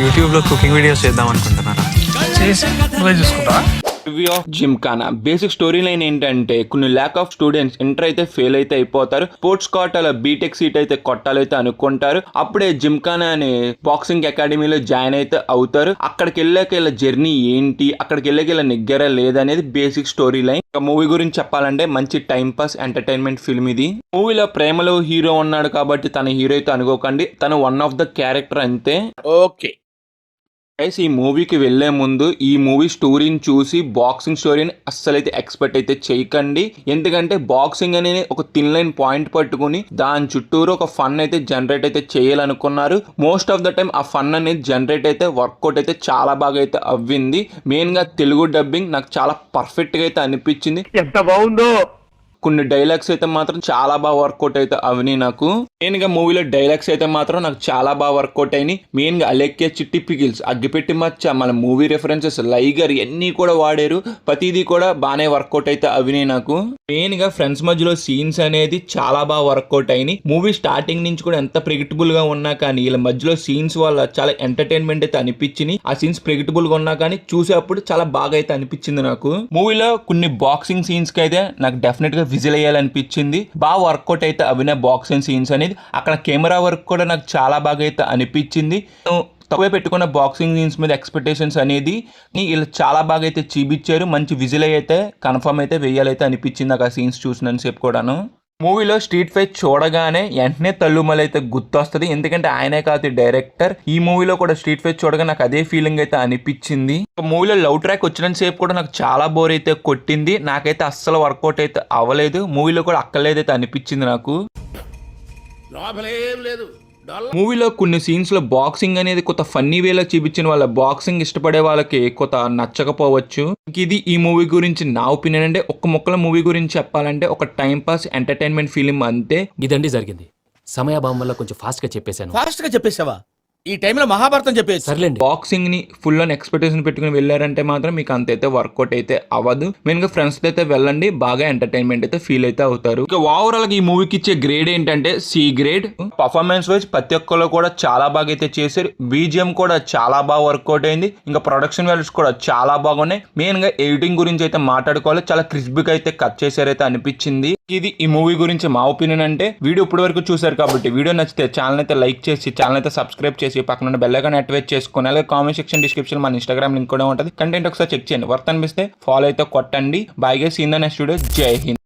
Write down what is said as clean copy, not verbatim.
యూట్యూబ్లో cooking videos చేద్దాం అనుకుంటున్నారా? చేసి నువ్వే చూసుకుంటా. Review of Gymkhana. Basic story line ఏంటంటే కొన్ని ల్యాక్ ఆఫ్ స్టూడెంట్స్ ఇంటర్ అయితే ఫెయిల్ అయితే అయిపోతారు. స్పోర్ట్స్ కోటాలో బీటెక్ సీట్ అయితే కొట్టాలైతే అనుకుంటారు. అప్పుడే జిమ్ఖానా అనే బాక్సింగ్ అకాడమీలో జాయిన్ అయితే అవుతారు. అక్కడికి వెళ్ళాక జర్నీ ఏంటి, అక్కడికి వెళ్ళాక నిగ్గర లేదనేది బేసిక్ స్టోరీ లైన్. మూవీ గురించి చెప్పాలంటే మంచి టైం పాస్ ఎంటర్టైన్మెంట్ ఫిల్మ్ ఇది. మూవీలో ప్రేమలో హీరో ఉన్నాడు కాబట్టి తన హీరో అయితే అనుకోకండి, తను వన్ ఆఫ్ ద క్యారెక్టర్ అంతే. ఓకే గైస్, ఈ మూవీకి వెళ్లే ముందు ఈ మూవీ స్టోరీని చూసి బాక్సింగ్ స్టోరీని అస్సలైతే ఎక్స్పెక్ట్ అయితే చేయకండి. ఎందుకంటే బాక్సింగ్ అనేది ఒక థిన్ లైన్ పాయింట్ పట్టుకుని దాని చుట్టూరు ఒక ఫన్ అయితే జనరేట్ అయితే చేయాలనుకున్నారు. మోస్ట్ ఆఫ్ ద టైం ఆ ఫన్ అనేది జనరేట్ అయితే వర్కౌట్ అయితే చాలా బాగా అయితే అవ్వింది. మెయిన్ గా తెలుగు డబ్బింగ్ నాకు చాలా పర్ఫెక్ట్ గా అయితే అనిపించింది. ఎంత బాగుందో. కొన్ని డైలాగ్స్ అయితే మాత్రం చాలా బాగా వర్కౌట్ అయితే అవని నాకు. మెయిన్ గా మూవీలో డైలాగ్స్ అయితే మాత్రం నాకు చాలా బాగా వర్కౌట్ అయినాయి. మెయిన్ గా అలెక్కే చిట్టి పికిల్స్, అగ్గిపెట్టి మచ్చ, మన మూవీ రెఫరెన్సెస్, లైగర్ ఇవన్నీ కూడా వాడారు. ప్రతిదీ కూడా బాగానే వర్కౌట్ అయితే అవినాయి నాకు. మెయిన్ గా ఫ్రెండ్స్ మధ్యలో సీన్స్ అనేది చాలా బాగా వర్కౌట్ అయినాయి. మూవీ స్టార్టింగ్ నుంచి కూడా ఎంత ప్రెడిక్టబుల్ గా ఉన్నా కానీ వీళ్ళ మధ్యలో సీన్స్ వల్ల చాలా ఎంటర్టైన్మెంట్ అయితే అనిపించింది. ఆ సీన్స్ ప్రెడిక్టబుల్ గా ఉన్నా కానీ చూసేప్పుడు చాలా బాగా అయితే అనిపించింది నాకు. మూవీలో కొన్ని బాక్సింగ్ సీన్స్ కి అయితే నాకు డెఫినెట్ గా విజిల్ అయ్యాలనిపించింది. బాగా వర్కౌట్ అయితే అవిన బాక్సింగ్ సీన్స్ అనేది. అక్కడ కెమెరా వర్క్ కూడా నాకు చాలా బాగా అయితే అనిపించింది. తక్కువ పెట్టుకున్న బాక్సింగ్ సీన్స్ మీద ఎక్స్పెక్టేషన్స్ అనేది వీళ్ళు చాలా బాగా అయితే చూపించారు. మంచి విజిల్ అయితే కన్ఫర్మ్ అయితే వేయాలైతే అనిపించింది నాకు ఆ సీన్స్ చూసినంత సేపు కూడాను. మూవీలో స్ట్రీట్ ఫైట్ చూడగానే వెంటనే తల్లుమల అయితే గుర్తొస్తుంది. ఎందుకంటే ఆయనే కాదు డైరెక్టర్. ఈ మూవీలో కూడా స్ట్రీట్ ఫైట్ చూడగా నాకు అదే ఫీలింగ్ అయితే అనిపించింది. మూవీలో లవ్ ట్రాక్ వచ్చినంత సేపు కూడా నాకు చాలా బోర్ అయితే కొట్టింది. నాకైతే అస్సలు వర్కౌట్ అయితే అవ్వలేదు. మూవీలో కూడా అక్కర్లేదైతే అనిపించింది నాకు. మూవీలో కొన్ని సీన్స్ లో బాక్సింగ్ అనేది కొత్త ఫన్నీ వేలో చూపించిన వాళ్ళ బాక్సింగ్ ఇష్టపడే వాళ్ళకి కొత్త నచ్చకపోవచ్చు. ఇది ఈ మూవీ గురించి నా ఒపీనియన్. అంటే ఒక్క ముక్కల మూవీ గురించి చెప్పాలంటే ఒక టైం పాస్ ఎంటర్టైన్మెంట్ ఫిలిం అంతే. ఇదండి జరిగింది. సమయాభావం వల్ల కొంచెం ఫాస్ట్ గా చెప్పేశాను. ఫాస్ట్ గా చెప్పేసావా? ఈ టైంలో మహాభారతం చెప్పేసి సర్లేండి. బాక్సింగ్ ని ఫుల్ అని ఎక్స్పెక్టేషన్ పెట్టుకుని వెళ్ళారంటే మాత్రం మీకు అంతైతే వర్కౌట్ అయితే అవ్వదు. మెయిన్ గా ఫ్రెండ్స్ అయితే వెళ్ళండి, బాగా ఎంటర్టైన్మెంట్ అయితే ఫీల్ అయితే అవుతారు. ఇక ఓవరాల్ గా ఈ మూవీకి ఇచ్చే గ్రేడ్ ఏంటంటే సి గ్రేడ్. పర్ఫార్మెన్స్ వైజ్ ప్రతి ఒక్కరు కూడా చాలా బాగా అయితే చేశారు. బీజిఎం కూడా చాలా బాగా వర్కౌట్ అయింది. ఇంకా ప్రొడక్షన్ వాల్యూస్ కూడా చాలా బాగున్నాయి. మెయిన్ గా ఎడిటింగ్ గురించి అయితే మాట్లాడుకోవాలి, చాలా క్రిస్పీగా అయితే కట్ చేశారైతే అనిపించింది. ఇది ఈ మూవీ గురించి మా ఒపీనియన్. అంటే వీడియో ఇప్పటి వరకు చూసారు కాబట్టి వీడియో నచ్చితే ఛానల్ అయితే లైక్ చేసి ఛానల్ అయితే సబ్స్క్రైబ్ చేసి పక్కన ఉన్న బెల్ ఐకాన్ యాక్టివేట్ చేసుకుని, అలాగే కామెంట్ సెక్షన్ డిస్క్రిప్షన్ మన ఇన్స్టాగ్రామ్ లింక్ కూడా ఉంటుంది. కంటెంట్ ఒకసారి చెక్ చేయండి. వర్త్ అనిపిస్తే ఫాలో అయితే కొట్టండి. Bye guys, see in the next video. జై హింద్.